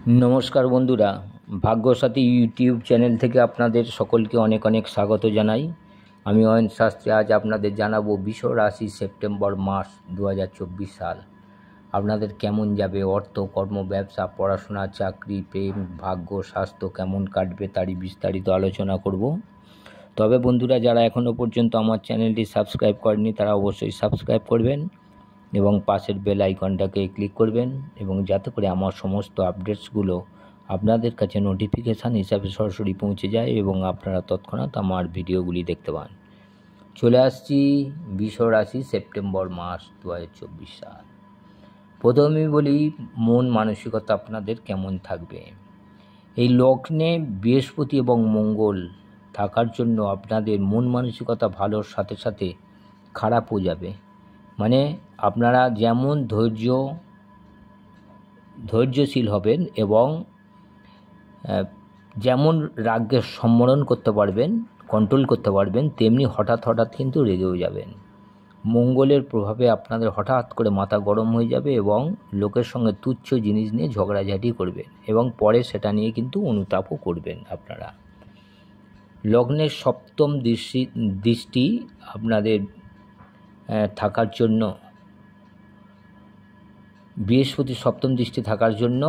নমস্কার বন্ধুরা, ভাগ্যসাথী YouTube channel থেকে আপনাদের সকলকে অনেক অনেক স্বাগত জানাই। আমি অয়ন শাস্ত্রী। আজ আপনাদের জানাবো বিষ রাশি সেপ্টেম্বর মাস 2024 সাল আপনাদের কেমন যাবে। অর্থ, কর্ম, ব্যবসা, পড়াশোনা, চাকরি, প্রেম, ভাগ্য, স্বাস্থ্য কেমন কাটবে তারই বিস্তারিত আলোচনা করব। তবে বন্ধুরা, যারা এখনও পর্যন্ত আমার চ্যানেলটি সাবস্ক্রাইব করেনি তারা অবশ্যই সাবস্ক্রাইব করবেন এবং পাশের বেল আইকনটাকে ক্লিক করবেন, এবং যাতে করে আমার সমস্ত আপডেটসগুলো আপনাদের কাছে নোটিফিকেশান হিসাবে সরাসরি পৌঁছে যায় এবং আপনারা তৎক্ষণাৎ আমার ভিডিওগুলি দেখতে পান। চলে আসছি বৃষ রাশি সেপ্টেম্বর মাস 2024 সাল। প্রথমেই বলি, মন মানসিকতা আপনাদের কেমন থাকবে। এই লগ্নে বৃহস্পতি এবং মঙ্গল থাকার জন্য আপনাদের মন মানসিকতা ভালোর সাথে সাথে খারাপও যাবে। মানে আপনারা যেমন ধৈর্যশীল হবেন এবং যেমন রাগকে সম্বরণ করতে পারবেন, কন্ট্রোল করতে পারবেন, তেমনি হঠাৎ কিন্তু রেগেও যাবেন। মঙ্গলের প্রভাবে আপনাদের হঠাৎ করে মাথা গরম হয়ে যাবে এবং লোকের সঙ্গে তুচ্ছ জিনিস নিয়ে ঝগড়াঝাটি করবেন এবং পরে সেটা নিয়ে কিন্তু অনুতাপও করবেন। আপনারা লগ্নের সপ্তম দৃষ্টি আপনাদের থাকার জন্য, বৃহস্পতি সপ্তম দৃষ্টি থাকার জন্য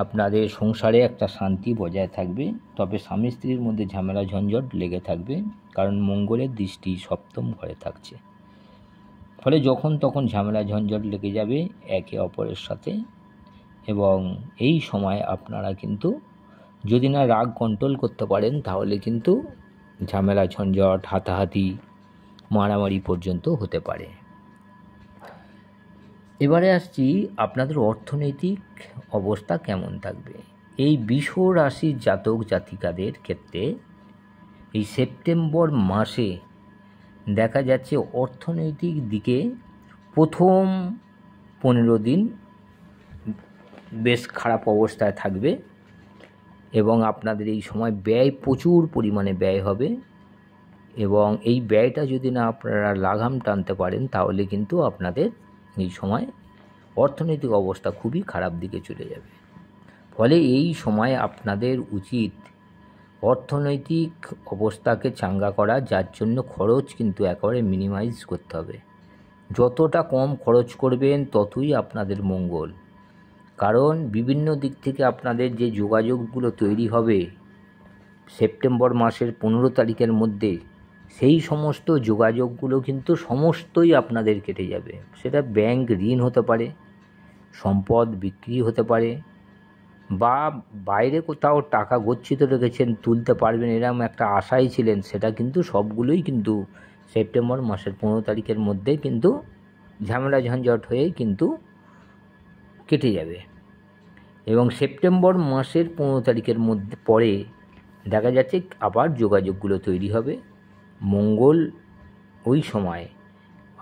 আপনাদের সংসারে একটা শান্তি বজায় থাকবে। তবে স্বামী স্ত্রীর মধ্যে ঝামেলা ঝঞ্ঝট লেগে থাকবে, কারণ মঙ্গলের দৃষ্টি সপ্তম ঘরে থাকছে। ফলে যখন তখন ঝামেলা ঝঞ্ঝট লেগে যাবে একে অপরের সাথে, এবং এই সময় আপনারা কিন্তু যদি না রাগ কন্ট্রোল করতে পারেন তাহলে কিন্তু ঝামেলা ঝঞ্ঝট, হাতাহাতি, মারামারি পর্যন্ত হতে পারে। এবারে আসছি আপনাদের অর্থনৈতিক অবস্থা কেমন থাকবে। এই বৃষ রাশির জাতক জাতিকাদের ক্ষেত্রে এই সেপ্টেম্বর মাসে দেখা যাচ্ছে অর্থনৈতিক দিকে প্রথম 15 দিন বেশ খারাপ অবস্থায় থাকবে এবং আপনাদের এই সময় ব্যয়, প্রচুর পরিমাণে ব্যয় হবে, এবং এই ব্যয়টা যদি না আপনারা লাগাম টানতে পারেন তাহলে কিন্তু আপনাদের এই সময় অর্থনৈতিক অবস্থা খুবই খারাপ দিকে চলে যাবে। ফলে এই সময় আপনাদের উচিত অর্থনৈতিক অবস্থাকে চাঙ্গা করা, যার জন্য খরচ কিন্তু একেবারে মিনিমাইজ করতে হবে। যতটা কম খরচ করবেন ততই আপনাদের মঙ্গল, কারণ বিভিন্ন দিক থেকে আপনাদের যে যোগাযোগগুলো তৈরি হবে সেপ্টেম্বর মাসের 15 তারিখের মধ্যে, সেই সমস্ত যোগাযোগগুলো কিন্তু সমস্তই আপনাদের কেটে যাবে। সেটা ব্যাংক ঋণ হতে পারে, সম্পদ বিক্রি হতে পারে, বা বাইরে কোথাও টাকা গচ্ছিত রেখেছেন, তুলতে পারবেন এরকম একটা আশাই ছিলেন, সেটা কিন্তু সবগুলোই কিন্তু সেপ্টেম্বর মাসের 15 তারিখের মধ্যে কিন্তু ঝামেলা ঝঞ্ঝট হয়ে কিন্তু কেটে যাবে। এবং সেপ্টেম্বর মাসের 15 তারিখের মধ্যে পরে দেখা যাচ্ছে আবার যোগাযোগগুলো তৈরি হবে। মঙ্গল ওই সময়,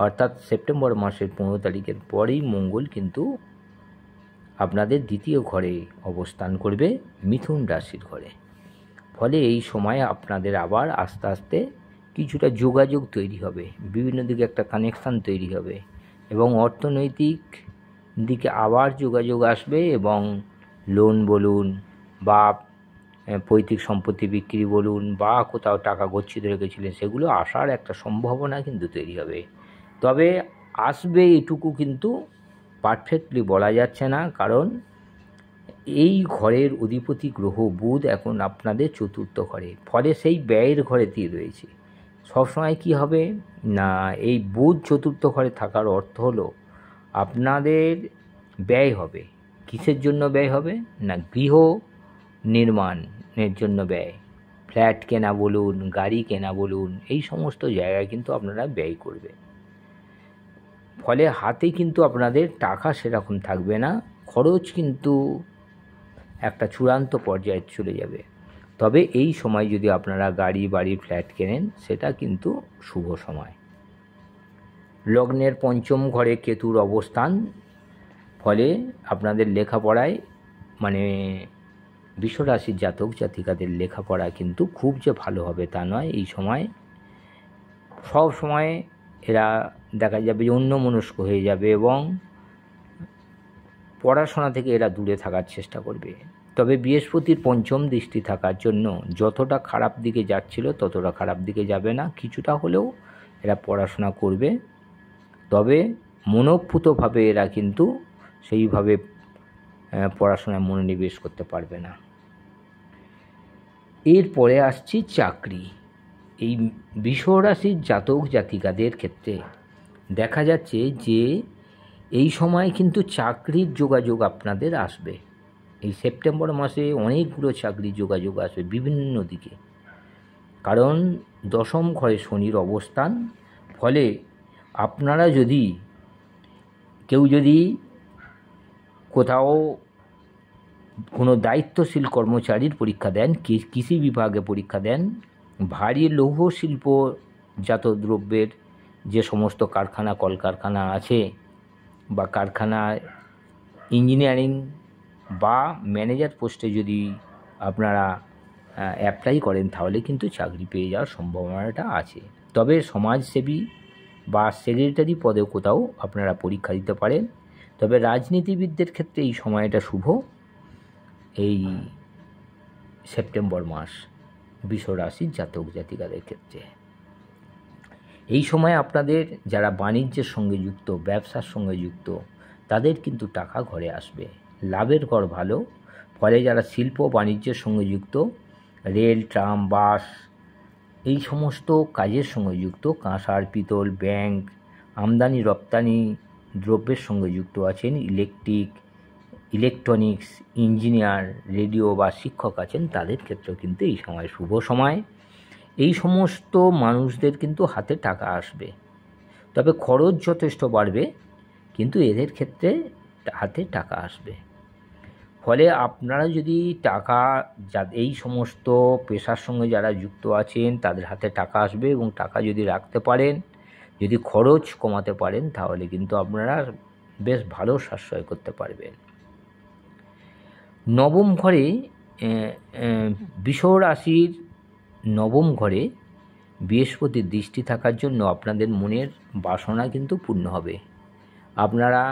অর্থাৎ সেপ্টেম্বর মাসের 15 তারিখের পরেই মঙ্গল কিন্তু আপনাদের দ্বিতীয় ঘরে অবস্থান করবে, মিথুন রাশির ঘরে। ফলে এই সময় আপনাদের আবার আস্তে আস্তে কিছুটা যোগাযোগ তৈরি হবে, বিভিন্ন দিকে একটা কানেকশান তৈরি হবে এবং অর্থনৈতিক দিকে আবার যোগাযোগ আসবে, এবং লোন বলুন বা পৈতৃক সম্পত্তি বিক্রি বলুন বা কোথাও টাকা গচ্ছিত রেখেছিলেন, সেগুলো আসার একটা সম্ভাবনা কিন্তু তৈরি হবে। তবে আসবে এটুকু কিন্তু পারফেক্টলি বলা যাচ্ছে না, কারণ এই ঘরের অধিপতি গ্রহ বুধ এখন আপনাদের চতুর্থ ঘরে, ফলে সেই ব্যয়ের ঘরেতেই রয়েছে। সবসময় কি হবে না, এই বুধ চতুর্থ ঘরে থাকার অর্থ হলো আপনাদের ব্যয় হবে। কিসের জন্য ব্যয় হবে না, গৃহ নির্মাণের জন্য ব্যয়, ফ্ল্যাট কেনা বলুন, গাড়ি কেনা বলুন, এই সমস্ত জায়গায় কিন্তু আপনারা ব্যয় করবেন। ফলে হাতে কিন্তু আপনাদের টাকা সেরকম থাকবে না, খরচ কিন্তু একটা চূড়ান্ত পর্যায়ে চলে যাবে। তবে এই সময় যদি আপনারা গাড়ি, বাড়ি, ফ্ল্যাট কেনেন সেটা কিন্তু শুভ সময়। লগ্নের পঞ্চম ঘরে কেতুর অবস্থান, ফলে আপনাদের লেখাপড়ায়, মানে বৃষ রাশির জাতক জাতিকাদের লেখাপড়া কিন্তু খুব যে ভালো হবে তা নয়। এই সময় সব সময় এরা দেখা যাবে যে অন্যমনস্ক হয়ে যাবে এবং পড়াশোনা থেকে এরা দূরে থাকার চেষ্টা করবে। তবে বৃহস্পতির পঞ্চম দৃষ্টি থাকার জন্য যতটা খারাপ দিকে যাচ্ছিল ততটা খারাপ দিকে যাবে না, কিছুটা হলেও এরা পড়াশোনা করবে। তবে মনোপুতভাবে এরা কিন্তু সেইভাবে পড়াশোনায় মনোনিবেশ করতে পারবে না। এরপরে আসছি চাকরি। এই বৃষ রাশির জাতক জাতিকাদের ক্ষেত্রে দেখা যাচ্ছে যে এই সময় কিন্তু চাকরির যোগাযোগ আপনাদের আসবে। এই সেপ্টেম্বর মাসে অনেকগুলো চাকরির যোগাযোগ আসবে বিভিন্ন দিকে, কারণ দশম ঘরে শনির অবস্থান। ফলে আপনারা যদি কেউ যদি কোথাও কোনো দায়িত্বশীল কর্মচারীর পরীক্ষা দেন, কৃষি বিভাগে পরীক্ষা দেন, ভারী লৌহ শিল্পজাত দ্রব্যের যে সমস্ত কারখানা কলকারখানা আছে বা কারখানায় ইঞ্জিনিয়ারিং বা ম্যানেজার পোস্টে যদি আপনারা অ্যাপ্লাই করেন তাহলে কিন্তু চাকরি পেয়ে যাওয়ার সম্ভাবনাটা আছে। তবে সমাজসেবী বা সেক্রেটারি পদে কোথাও আপনারা পরীক্ষা দিতে পারেন। তবে রাজনীতিবিদদের ক্ষেত্রে এই সময়টা শুভ। এই সেপ্টেম্বর মাস বৃষ রাশির জাতক জাতিকাদের ক্ষেত্রে এই সময় আপনাদের যারা বাণিজ্যের সঙ্গে যুক্ত, ব্যবসার সঙ্গে যুক্ত, তাদের কিন্তু টাকা ঘরে আসবে, লাভের ঘর ভালো। ফলে যারা শিল্প বাণিজ্যের সঙ্গে যুক্ত, রেল, ট্রাম, বাস এই সমস্ত কাজের সঙ্গে যুক্ত, কাঁসার, পিতল, ব্যাংক, আমদানি রপ্তানি দ্রব্যের সঙ্গে যুক্ত আছেন, ইলেকট্রনিক্স, ইঞ্জিনিয়ার, রেডিও বা শিক্ষক আছেন, তাদের ক্ষেত্রেও কিন্তু এই সময় শুভ সময়। এই সমস্ত মানুষদের কিন্তু হাতে টাকা আসবে। তবে খরচ যথেষ্ট বাড়বে, কিন্তু এদের ক্ষেত্রে হাতে টাকা আসবে। ফলে আপনারা যদি টাকা এই সমস্ত পেশার সঙ্গে যারা যুক্ত আছেন তাদের হাতে টাকা আসবে, এবং টাকা যদি রাখতে পারেন, যদি খরচ কমাতে পারেন, তাহলে কিন্তু আপনারা বেশ ভালো সাশ্রয় করতে পারবেন। নবম ঘরে বৃষ রাশির নবম ঘরে বৃহস্পতির দৃষ্টি থাকার জন্য আপনাদের মনের বাসনা কিন্তু পূর্ণ হবে। আপনারা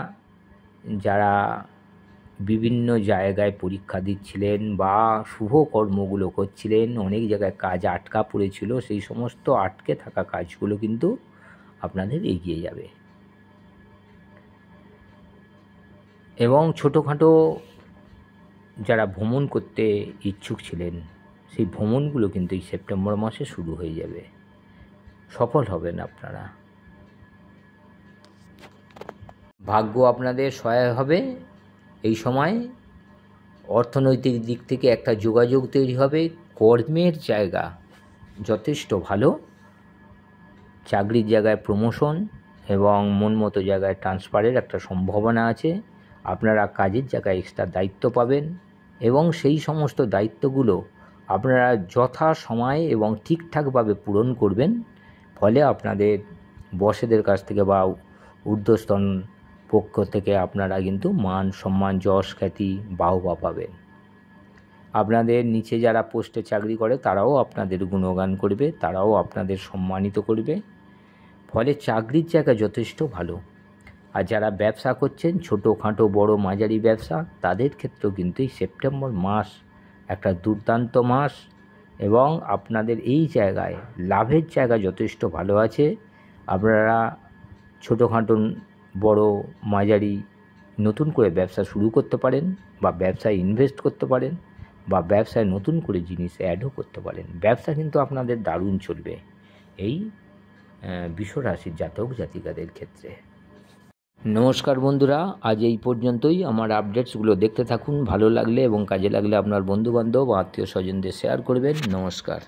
যারা বিভিন্ন জায়গায় পরীক্ষা দিচ্ছিলেন বা শুভ কর্মগুলো করছিলেন, অনেক জায়গায় কাজ আটকা পড়েছিল, সেই সমস্ত আটকে থাকা কাজগুলো কিন্তু আপনাদের এগিয়ে যাবে। এবং ছোটোখাটো যারা ভ্রমণ করতে ইচ্ছুক ছিলেন, সেই ভ্রমণগুলো কিন্তু এই সেপ্টেম্বর মাসে শুরু হয়ে যাবে, সফল হবেন আপনারা। ভাগ্য আপনাদের সহায় হবে। এই সময় অর্থনৈতিক দিক থেকে একটা যোগাযোগ তৈরি হবে, কর্মের জায়গা যথেষ্ট ভালো, চাকরির জায়গায় প্রমোশন এবং মন মতো জায়গায় ট্রান্সফারের একটা সম্ভাবনা আছে। আপনারা কাজের জায়গায় এক্সট্রা দায়িত্ব পাবেন, এবং সেই সমস্ত দায়িত্বগুলো আপনারা যথা সময়ে এবং ঠিকঠাকভাবে পূরণ করবেন। ফলে আপনাদের বসেদের কাছ থেকে বা ঊর্ধ্বতন পক্ষ থেকে আপনারা কিন্তু মান সম্মান, যশ, খ্যাতি, বাহবা পাবেন। আপনাদের নিচে যারা পোস্টে চাকরি করে তারাও আপনাদের গুণগান করবে, তারাও আপনাদের সম্মানিত করবে। ফলে চাকরির জায়গা যথেষ্ট ভালো। আর যারা ব্যবসা করছেন, ছোটোখাটো বড় মাঝারি ব্যবসা, তাদের ক্ষেত্রেও কিন্তু এই সেপ্টেম্বর মাস একটা দুর্দান্ত মাস, এবং আপনাদের এই জায়গায় লাভের জায়গা যথেষ্ট ভালো আছে। আপনারা ছোটোখাটো বড় মাঝারি নতুন করে ব্যবসা শুরু করতে পারেন, বা ব্যবসায় ইনভেস্ট করতে পারেন, বা ব্যবসায় নতুন করে জিনিস অ্যাডও করতে পারেন। ব্যবসা কিন্তু আপনাদের দারুণ চলবে এই বৃষ রাশির জাতক জাতিকাদের ক্ষেত্রে। নমস্কার বন্ধুরা, আজ এই পর্যন্তই। আমার আপডেটসগুলো দেখতে থাকুন। ভালো লাগলে এবং কাজে লাগলে আপনার বন্ধুবান্ধব ও আত্মীয় স্বজনদের শেয়ার করবেন। নমস্কার।